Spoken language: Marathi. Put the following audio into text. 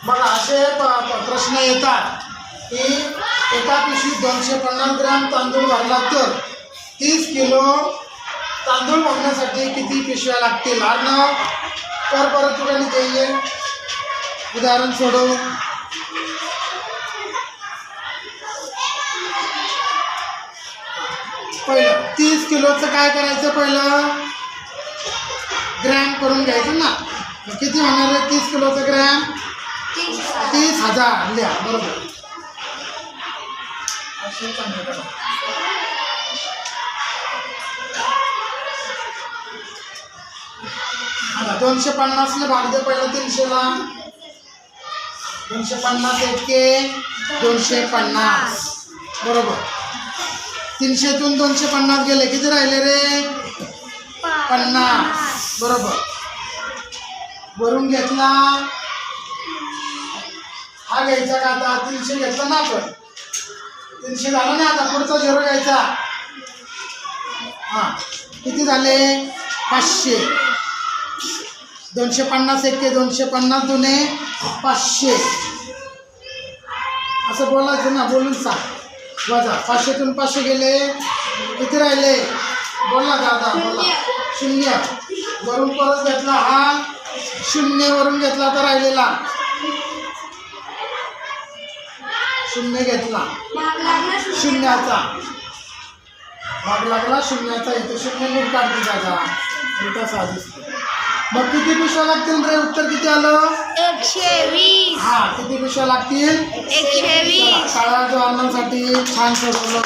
बघा असे प्रश्न येतात की एका पिशवीत 250 ग्रॅम तांदूळ भरला तर 30 किलो तांदूळ भरण्यासाठी किती पिशव्या लागतील? अर्णव कर परत तुला चाहिए उदाहरण सोडो. पहिलं 30 किलोचं काय करायचं? पहिलं ग्रॅम करून घ्यायचं ना. किती होणार आहे 30 किलोचं ग्रॅम? 30,000 लिहा. बरोबर. आता 250 भाग दे पहिलं 300ला. 250 एके 250 बरोबर. 300तून 250 गेले किती राहिले रे? 50 बरोबर. वरून घेतला हा घ्यायचा का? आता 300 घेतला ना आपण. 300 झालं ना. आता पुढचा 0 घ्यायचा. हां किती झाले? 500. 250 एके 250 दुने 500 असं बोलायचं ना. बोलून सांग. वजा 500तून 500 गेले किती राहिले? बोला दादा बोला. 0 वरून परत घेतला हा 0 वरून घेतला तर राहिलेला 0 घेतला. शून्याचा भाग लागला. शून्याचा इथे 0 नीट काढते दादा. उलटा साधिस्त. मग किती पिशव्या लागतील रे? उत्तर किती आलं? 120. हा किती पिशव्या लागतील? 120. काळा जो अर्णवसाठी छान सोडवलं.